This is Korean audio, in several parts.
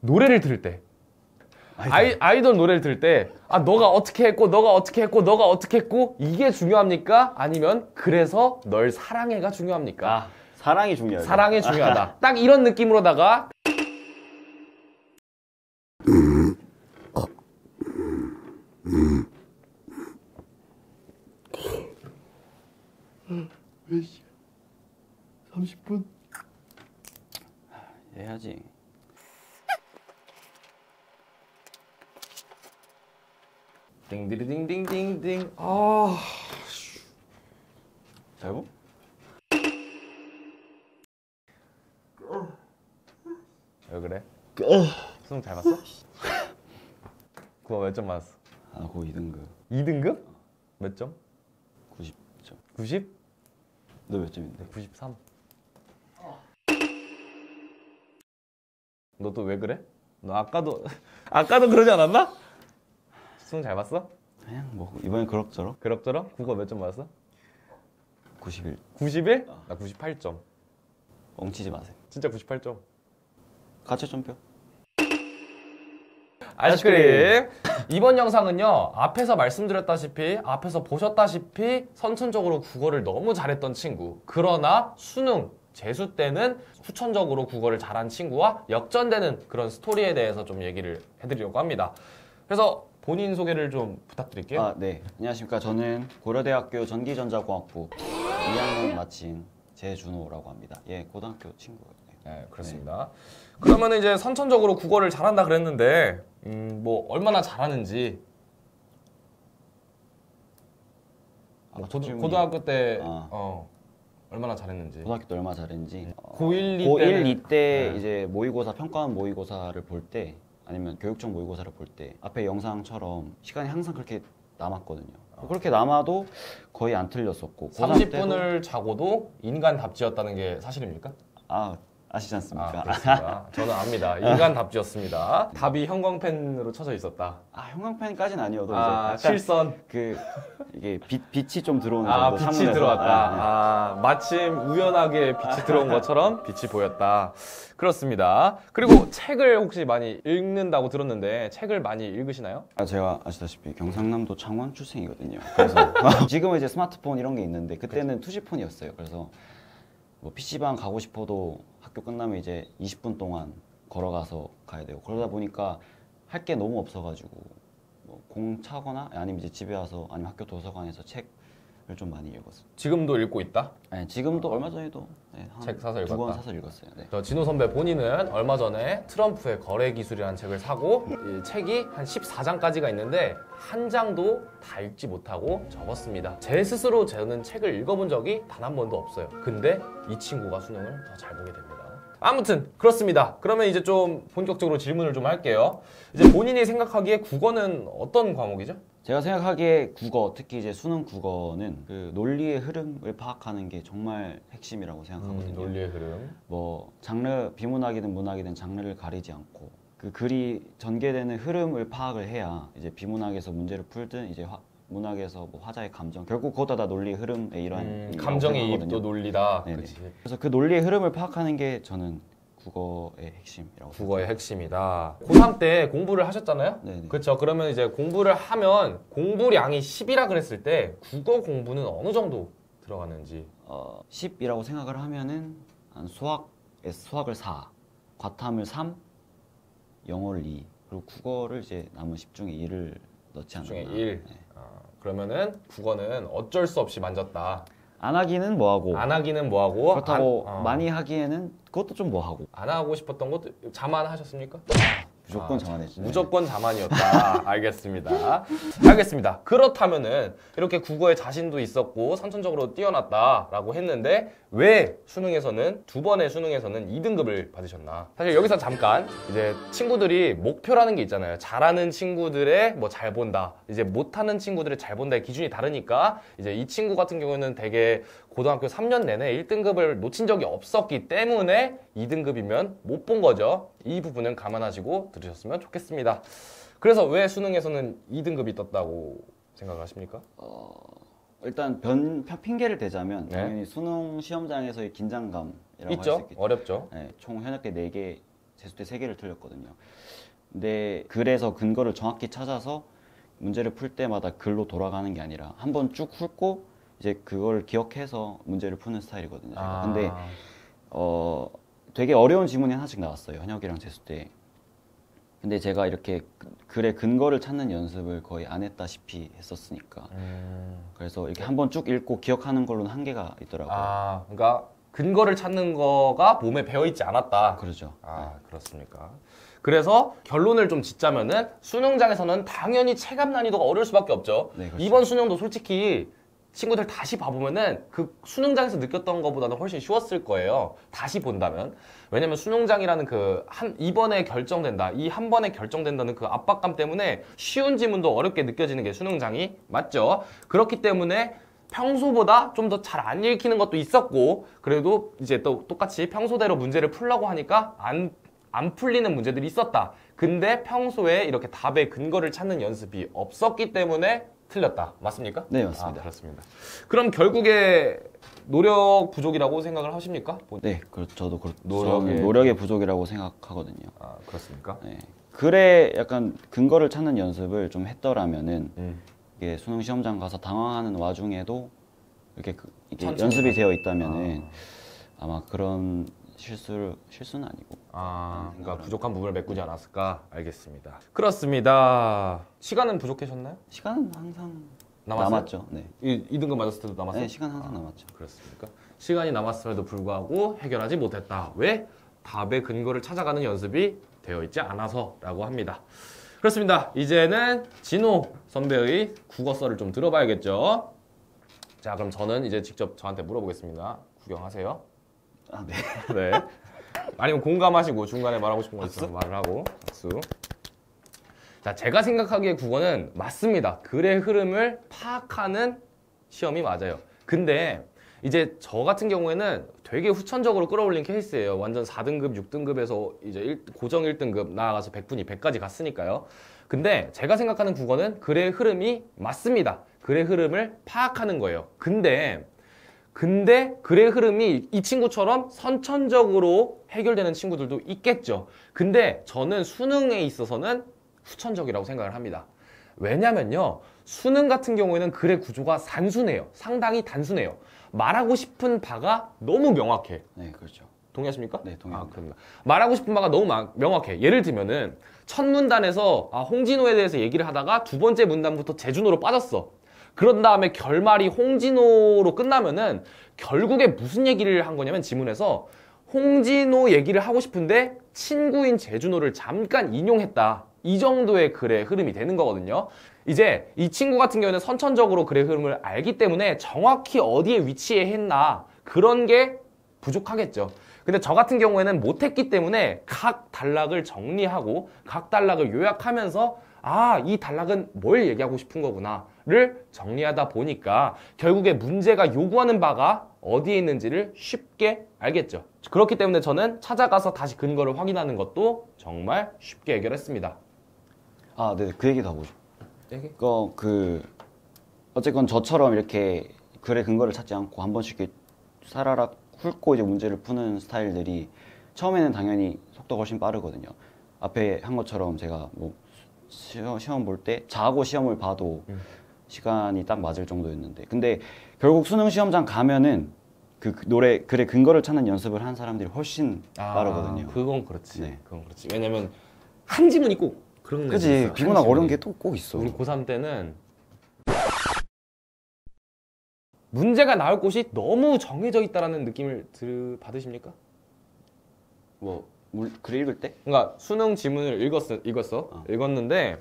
노래를 들을 때 아이돌 노래를 들을 때 너가 어떻게 했고 너가 어떻게 했고 너가 어떻게 했고 이게 중요합니까? 아니면 그래서 널 사랑해가 중요합니까? 사랑이 중요하죠. 사랑이 중요하다. 딱 이런 느낌으로다가 몇 시간? 30분? 해야지. 띵디리딩딩딩딩. 잘고? 왜 그래? 수능 잘 봤어? 그거 몇 점 맞았어? 그거 2등급. 2등급? 몇 점? 90점. 90? 너 몇 점인데? 93. 너 또 왜 그래? 너 아까도 그러지 않았나? 수능 잘 봤어? 그냥 뭐 이번엔 그럭저럭. 그럭저럭? 국어 몇 점 맞았어? 91. 91? 나 98점. 엉치지 마세요. 진짜 98점. 가채점표. 아이스크림. 이번 영상은요, 앞에서 말씀드렸다시피, 앞에서 보셨다시피 선천적으로 국어를 너무 잘했던 친구, 그러나 수능, 재수 때는 후천적으로 국어를 잘한 친구와 역전되는 그런 스토리에 대해서 좀 얘기를 해드리려고 합니다. 그래서 본인 소개를 좀 부탁드릴게요. 네. 안녕하십니까. 저는 고려대학교 전기전자공학부 2학년 마친 제준호라고 합니다. 예, 고등학교 친구예요. 네, 그렇습니다. 네. 그러면 이제 선천적으로 국어를 잘한다 그랬는데, 뭐 얼마나 잘하는지. 고등학교 때 얼마나 잘했는지. 고등학교 때 얼마나 잘했는지. 고1, 2 고1, 2 때 네. 이제 모의고사, 평가원 모의고사를 볼 때, 아니면 교육청 모의고사를 볼 때 앞에 영상처럼 시간이 항상 그렇게 남았거든요. 그렇게 남아도 거의 안 틀렸었고 30분을 자고도 인간답지였다는 게 사실입니까? 아시지 않습니까? 그렇습니다. 저는 압니다. 인간답지였습니다. 답이 형광펜으로 쳐져 있었다. 형광펜까지는 아니어도 이제 약간 실선. 이게 빛이 좀 들어오는 정도. 빛이 창문에서. 들어왔다. 마침 우연하게 빛이 들어온 것처럼 빛이 보였다. 그렇습니다. 그리고 책을 혹시 많이 읽는다고 들었는데 책을 많이 읽으시나요? 제가 아시다시피 경상남도 창원 출생이거든요. 그래서 지금은 이제 스마트폰 이런 게 있는데 그때는 투지폰이었어요. 그래서 뭐 PC방 가고 싶어도 학교 끝나면 이제 20분 동안 걸어가서 가야 되고, 그러다 보니까 할 게 너무 없어가지고 뭐 공 차거나 아니면 이제 집에 와서 아니면 학교 도서관에서 책을 좀 많이 읽었어요. 지금도 읽고 있다? 네, 지금도 얼마 전에도 책 사서 읽었다. 2권 사서 읽었어요. 네. 저 진호 선배 본인은 얼마 전에 트럼프의 거래 기술이라는 책을 사고, 이 책이 한 14장까지가 있는데 한 장도 다 읽지 못하고 접었습니다. 제 스스로 저는 책을 읽어본 적이 단 한 번도 없어요. 근데 이 친구가 수능을 더 잘 보게 됩니다. 아무튼 그렇습니다. 그러면 이제 좀 본격적으로 질문을 좀 할게요. 이제 본인이 생각하기에 국어는 어떤 과목이죠? 제가 생각하기에 국어, 특히 이제 수능 국어는 그 논리의 흐름을 파악하는 게 정말 핵심이라고 생각하거든요. 논리의 흐름. 뭐 장르, 비문학이든 문학이든 장르를 가리지 않고 그 글이 전개되는 흐름을 파악을 해야 이제 비문학에서 문제를 풀든 이제 문학에서 뭐 화자의 감정, 결국 그것도 다 논리의 흐름의 일환. 감정의 이입도 논리다. 그치. 그래서 그 논리의 흐름을 파악하는 게 저는 국어의 핵심이라고 국어의 핵심이다. 고3 때 공부를 하셨잖아요? 네네. 그렇죠. 그러면 이제 공부를 하면 공부량이 10이라 그랬을 때 국어 공부는 어느 정도 들어가는지. 10이라고 생각을 하면은 수학을 4, 과탐을 3, 영어를 2, 그리고 국어를 이제 남은 10 중에 1을 넣지 않나. 10 중에 1. 네. 그러면은 국어는 어쩔 수 없이 만졌다. 안 하기는 뭐하고. 안 하기는 뭐하고. 그렇다고 많이 하기에는 그것도 좀 뭐하고. 안 하고 싶었던 것도 자만하셨습니까? 무조건 자만했죠. 무조건 자만이었다. 알겠습니다. 알겠습니다. 그렇다면은 이렇게 국어에 자신도 있었고 선천적으로 뛰어났다라고 했는데 왜 수능에서는 두 번의 수능에서는 2등급을 받으셨나? 사실 여기서 잠깐 이제 친구들이 목표라는 게 있잖아요. 잘하는 친구들의 뭐 잘 본다. 이제 못하는 친구들의 잘 본다의 기준이 다르니까 이제 이 친구 같은 경우는 되게 고등학교 3년 내내 1등급을 놓친 적이 없었기 때문에 2등급이면 못 본 거죠. 이 부분은 감안하시고 들으셨으면 좋겠습니다. 그래서 왜 수능에서는 2등급이 떴다고 생각하십니까? 일단 핑계를 대자면 당연히 수능 시험장에서의 긴장감이라고 할 수 있죠. 있겠죠. 어렵죠. 네, 총 현역대 4개 재수대 3개를 틀렸거든요. 근데 그래서 근거를 정확히 찾아서 문제를 풀 때마다 글로 돌아가는 게 아니라 한번 쭉 훑고 이제 그걸 기억해서 문제를 푸는 스타일이거든요. 제가. 근데 되게 어려운 지문이 하나씩 나왔어요. 현역이랑 재수 때. 근데 제가 이렇게 글의 근거를 찾는 연습을 거의 안 했다시피 했었으니까. 그래서 이렇게 한번 쭉 읽고 기억하는 걸로는 한계가 있더라고요. 그러니까 근거를 찾는 거가 몸에 배어있지 않았다. 그렇죠. 그렇습니까? 그래서 결론을 좀 짓자면은 수능장에서는 당연히 체감 난이도가 어려울 수밖에 없죠. 네, 그렇죠. 이번 수능도 솔직히 친구들 다시 봐보면은 그 수능장에서 느꼈던 것보다는 훨씬 쉬웠을 거예요. 다시 본다면. 왜냐면 수능장이라는 이번에 결정된다. 이 한 번에 결정된다는 그 압박감 때문에 쉬운 지문도 어렵게 느껴지는 게 수능장이 맞죠. 그렇기 때문에 평소보다 좀 더 잘 안 읽히는 것도 있었고, 그래도 이제 또 똑같이 평소대로 문제를 풀려고 하니까 안 풀리는 문제들이 있었다. 근데 평소에 이렇게 답의 근거를 찾는 연습이 없었기 때문에 틀렸다. 맞습니까? 네, 맞습니다. 그렇습니다. 그럼 결국에 노력 부족이라고 생각을 하십니까? 네, 저도 노력의- 노력의 부족이라고 생각하거든요. 그렇습니까? 네. 글에 약간 근거를 찾는 연습을 좀 했더라면은 이게 수능 시험장 가서 당황하는 와중에도 이게 이게 천천히 연습이 되어 있다면은 아마 그런 실수는 아니고. 그러니까 부족한 부분을 메꾸지 않았을까? 알겠습니다. 그렇습니다. 시간은 부족하셨나요? 시간은 항상 남았어요? 남았죠. 네. 2등급 맞았을 때도 남았어요? 네, 시간 항상 남았죠. 그렇습니까? 시간이 남았음에도 불구하고 해결하지 못했다. 왜? 답의 근거를 찾아가는 연습이 되어 있지 않아서라고 합니다. 그렇습니다. 이제는 진호 선배의 국어서를 좀 들어봐야겠죠. 자, 그럼 저는 이제 직접 저한테 물어보겠습니다. 구경하세요. 네. 네. 아니면 공감하시고 중간에 말하고 싶은 거 있으면 말을 하고. 박수. 자, 제가 생각하기에 국어는 맞습니다. 글의 흐름을 파악하는 시험이 맞아요. 근데 이제 저 같은 경우에는 되게 후천적으로 끌어올린 케이스예요. 완전 4등급, 6등급에서 이제 고정 1등급 나아가서 100분이 100까지 갔으니까요. 근데 제가 생각하는 국어는 글의 흐름이 맞습니다. 글의 흐름을 파악하는 거예요. 근데 글의 흐름이 이 친구처럼 선천적으로 해결되는 친구들도 있겠죠. 근데 저는 수능에 있어서는 후천적이라고 생각을 합니다. 왜냐면요, 수능 같은 경우에는 글의 구조가 단순해요. 상당히 단순해요. 말하고 싶은 바가 너무 명확해. 네, 그렇죠. 동의하십니까? 네, 동의합니다. 그럽니다. 말하고 싶은 바가 너무 명확해. 예를 들면은 첫 문단에서 홍진호에 대해서 얘기를 하다가 두 번째 문단부터 재준호로 빠졌어. 그런 다음에 결말이 홍진호로 끝나면은 결국에 무슨 얘기를 한 거냐면 지문에서 홍진호 얘기를 하고 싶은데 친구인 재준호를 잠깐 인용했다. 이 정도의 글의 흐름이 되는 거거든요. 이제 이 친구 같은 경우는 선천적으로 글의 흐름을 알기 때문에 정확히 어디에 위치해 했나 그런 게 부족하겠죠. 근데 저 같은 경우에는 못했기 때문에 각 단락을 정리하고 각 단락을 요약하면서 이 단락은 뭘 얘기하고 싶은 거구나를 정리하다 보니까 결국에 문제가 요구하는 바가 어디에 있는지를 쉽게 알겠죠. 그렇기 때문에 저는 찾아가서 다시 근거를 확인하는 것도 정말 쉽게 해결했습니다. 네, 그 얘기도 하고 싶어요. 얘기? 어쨌건 저처럼 이렇게 글의 근거를 찾지 않고 한 번씩 이렇게 사라락 훑고 이제 문제를 푸는 스타일들이 처음에는 당연히 속도가 훨씬 빠르거든요. 앞에 한 것처럼 제가 뭐 시험 볼 때 자고 시험을 봐도 시간이 딱 맞을 정도였는데, 근데 결국 수능 시험장 가면은 글의 근거를 찾는 연습을 한 사람들이 훨씬 빠르거든요. 그건 그렇지. 네. 그건 그렇지. 왜냐면 한 지문이 꼭 그런 게 그치, 있어요. 비문학 한 어려운 지문이. 게 또 꼭 있어. 우리 고3 때는 문제가 나올 곳이 너무 정해져 있다라는 느낌을 받으십니까? 글 읽을 때? 그러니까 수능 지문을 읽었는데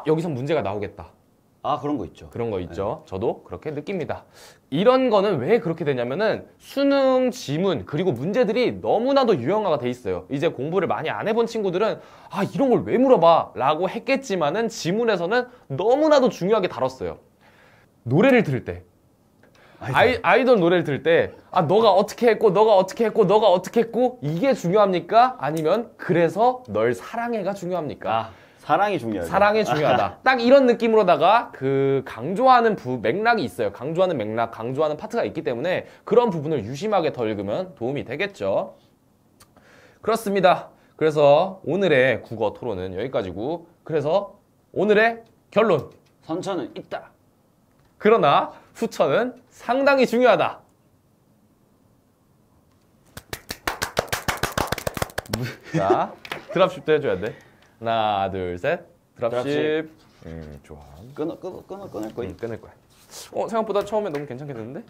여기서 문제가 나오겠다. 그런 거 있죠. 그런 거 있죠. 저도 그렇게 느낍니다. 이런 거는 왜 그렇게 되냐면은 수능 지문 그리고 문제들이 너무나도 유형화가 돼 있어요. 이제 공부를 많이 안 해본 친구들은 이런 걸 왜 물어봐 라고 했겠지만은 지문에서는 너무나도 중요하게 다뤘어요. 노래를 들을 때 아이돌 노래를 들을 때 너가 어떻게 했고 너가 어떻게 했고 너가 어떻게 했고 이게 중요합니까? 아니면 그래서 널 사랑해가 중요합니까? 사랑이 중요해요. 사랑이 중요하다. 딱 이런 느낌으로다가 강조하는 맥락이 있어요. 강조하는 맥락, 강조하는 파트가 있기 때문에 그런 부분을 유심하게 더 읽으면 도움이 되겠죠. 그렇습니다. 그래서 오늘의 국어 토론은 여기까지고, 그래서 오늘의 결론. 선천은 있다. 그러나 후천은 상당히 중요하다. 자, 드랍십도 해줘야 돼. 하나, 둘, 셋. 드랍십. 좋아. 끊을 거야. 끊을 거야. 생각보다 처음에 너무 괜찮게 됐는데?